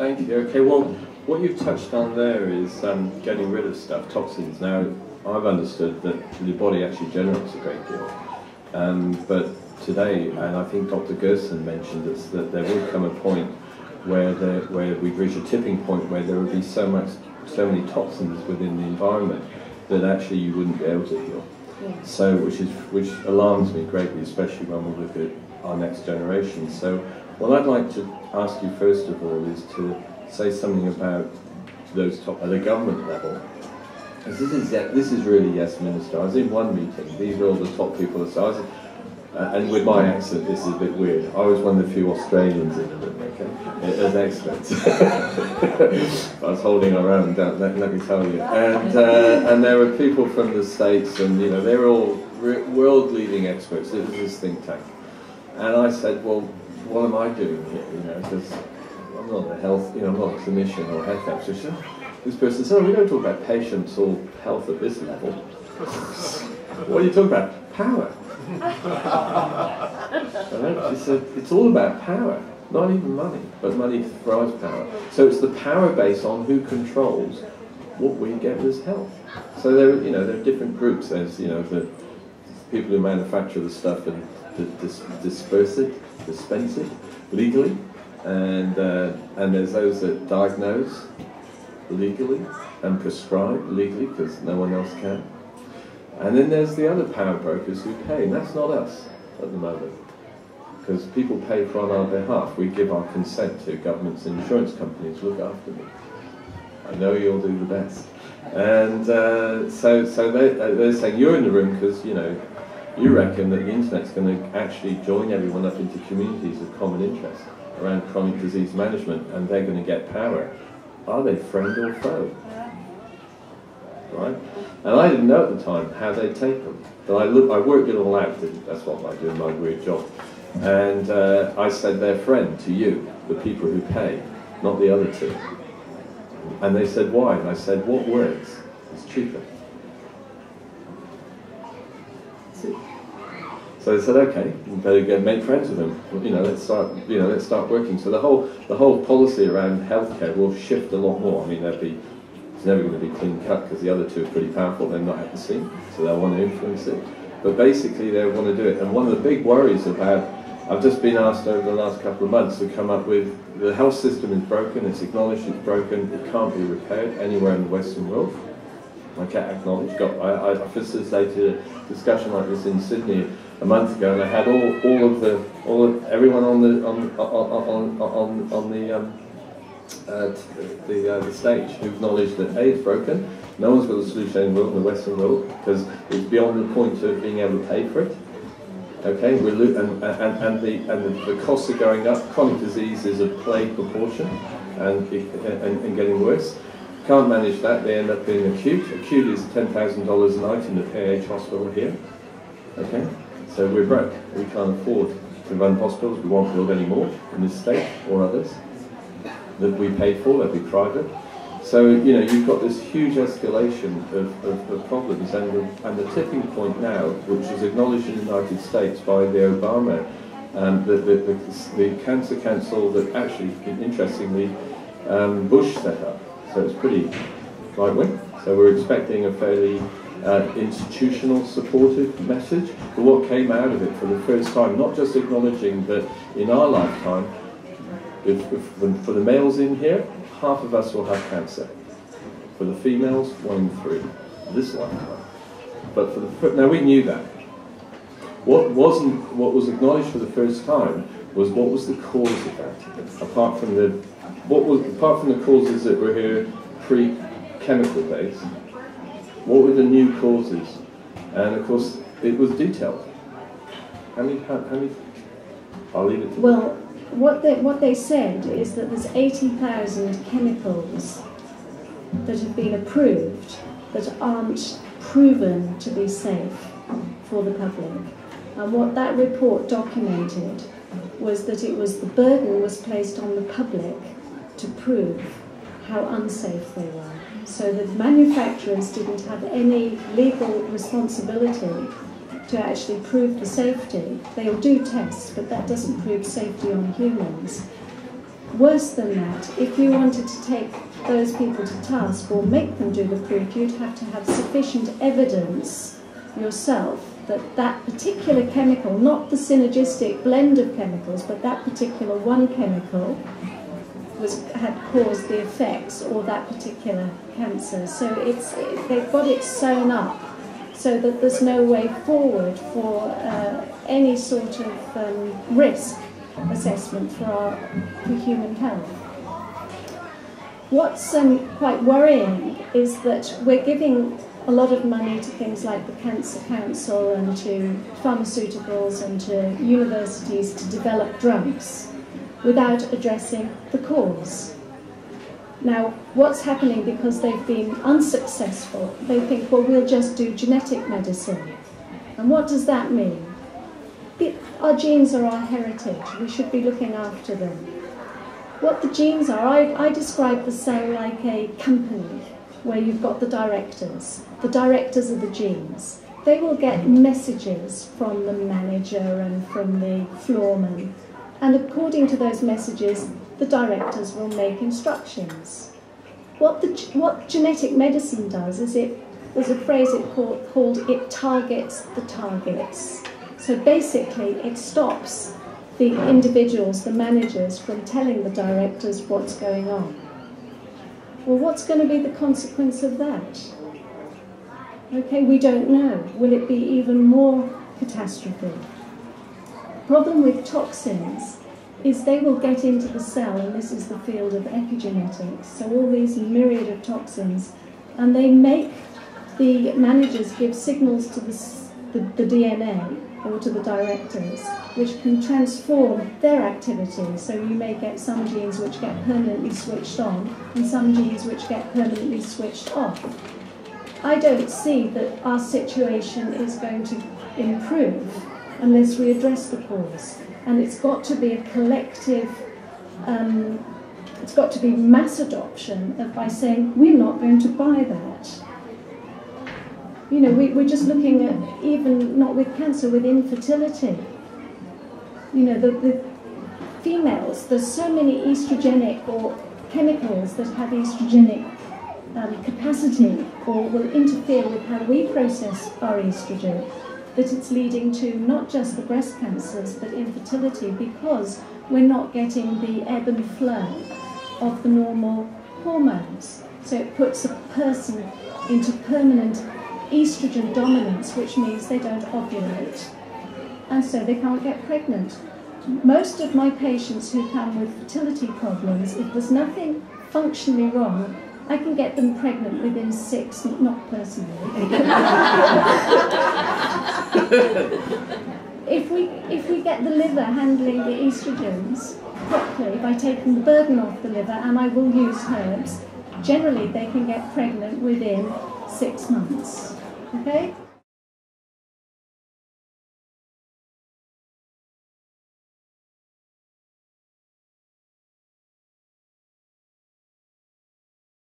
Thank you. Okay, well, what you've touched on there is getting rid of stuff, toxins. Now, I've understood that the body actually generates a great deal. But today, and I think Dr. Gerson mentioned this, that there will come a point where we've reached a tipping point where there will be so many toxins within the environment that actually you wouldn't be able to heal. Yeah. So, which alarms me greatly, especially when we look at our next generation. So, what I'd like to ask you first of all is to say something about those at the government level. This is really yes, Minister. I was in one meeting. These are all the top people. So and with my accent, this is a bit weird. I was one of the few Australians in the room. Okay, as experts. I was holding our own. Let me tell you. And there were people from the States, and they were all world-leading experts. It was this think tank. And I said, well, what am I doing here? Because I'm not a I'm not a clinician or a health practitioner. This person said, oh, we don't talk about patients or health at this level. What are you talking about? Power. She said, it's all about power. Not even money, but money drives power. So it's the power base on who controls what we get as health. So there are different groups. There's, the people who manufacture the stuff and dispense it legally, and there's those that diagnose legally and prescribe legally because no one else can. And then there's the other power brokers who pay, and that's not us at the moment, because people pay for on our behalf. We give our consent to governments and insurance companies. Look after me. I know you'll do the best. And so they're saying you're in the room because you reckon that the internet's going to actually join everyone up into communities of common interest around chronic disease management, and they're going to get power. Are they friend or foe? Right? And I didn't know at the time how they'd take them. But I worked it all out. That's what I do in my weird job. And I said they're friend to you, the people who pay, not the other two. And they said, why? And I said, what works? It's cheaper. So they said, okay, we better make friends with them. Let's start working. So the whole policy around healthcare will shift a lot more. I mean, it's never going to be clean cut because the other two are pretty powerful. They're not at the scene, so they'll want to influence it. But basically, they want to do it. And one of the big worries about, I've just been asked over the last couple of months to come up with, the health system is broken. It's acknowledged it's broken. It can't be repaired anywhere in the Western world. I can't acknowledge. I facilitated a discussion like this in Sydney a month ago, and I had everyone on the stage who acknowledged that A, it's broken. No one's got a solution in the Western world because it's beyond the point of being able to pay for it. Okay, and the costs are going up. Chronic disease is a plague proportion, and getting worse. Can't manage that. They end up being acute. Acute is $10,000 a night in the PH hospital here. Okay. So we're broke. We can't afford to run hospitals. We won't build any more in this state or others that we pay for. They'll be private. So you've got this huge escalation of problems, and the tipping point now, which is acknowledged in the United States by the Obama, the Cancer Council that actually, interestingly, Bush set up. So it's pretty right wing. So we're expecting a fairly institutional supportive message. But what came out of it for the first time, not just acknowledging that in our lifetime, for the males in here, half of us will have cancer. For the females, 1 in 3. This lifetime. But now we knew that. What was acknowledged for the first time was what was the cause of that, apart from the causes that were here pre-chemical days. What were the new causes? And of course, it was detailed. How many? I'll leave it to you. Well, what they said is that there's 80,000 chemicals that have been approved that aren't proven to be safe for the public. And what that report documented was that the burden was placed on the public to prove how unsafe they were. So the manufacturers didn't have any legal responsibility to actually prove the safety. They'll do tests, but that doesn't prove safety on humans. Worse than that, if you wanted to take those people to task or make them do the proof, you'd have to have sufficient evidence yourself that that particular chemical, not the synergistic blend of chemicals, but that particular one chemical had caused the effects or that particular cancer. So they've got it sewn up so that there's no way forward for any sort of risk assessment for human health. What's quite worrying is that we're giving a lot of money to things like the Cancer Council and to pharmaceuticals and to universities to develop drugs without addressing the cause. Now, what's happening because they've been unsuccessful, they think, well, we'll just do genetic medicine. And what does that mean? Our genes are our heritage. We should be looking after them. What the genes are, I describe the cell like a company where you've got the directors. The directors are the genes. They will get messages from the manager and from the floorman. And according to those messages, the directors will make instructions. What genetic medicine does is there's a phrase called it targets the targets. So basically, it stops the individuals, the managers, from telling the directors what's going on. Well, what's going to be the consequence of that? Okay, we don't know. Will it be even more catastrophe? Problem with toxins is they will get into the cell, and this is the field of epigenetics, so all these myriad of toxins, and they make the managers give signals to the DNA or to the directors, which can transform their activity. So you may get some genes which get permanently switched on and some genes which get permanently switched off. I don't see that our situation is going to improve unless we address the cause. And it's got to be a collective, it's got to be mass adoption by saying, we're not going to buy that. You know, we're just looking at, even not with cancer, with infertility. You know, the females, there's so many estrogenic or chemicals that have estrogenic capacity or will interfere with how we process our estrogen, that it's leading to not just the breast cancers but infertility, because we're not getting the ebb and flow of the normal hormones. So it puts a person into permanent estrogen dominance, which means they don't ovulate, and so they can't get pregnant. Most of my patients who come with fertility problems, if there's nothing functionally wrong, I can get them pregnant within 6, not personally. If we get the liver handling the estrogens properly by taking the burden off the liver, and I will use herbs, generally they can get pregnant within 6 months. Okay?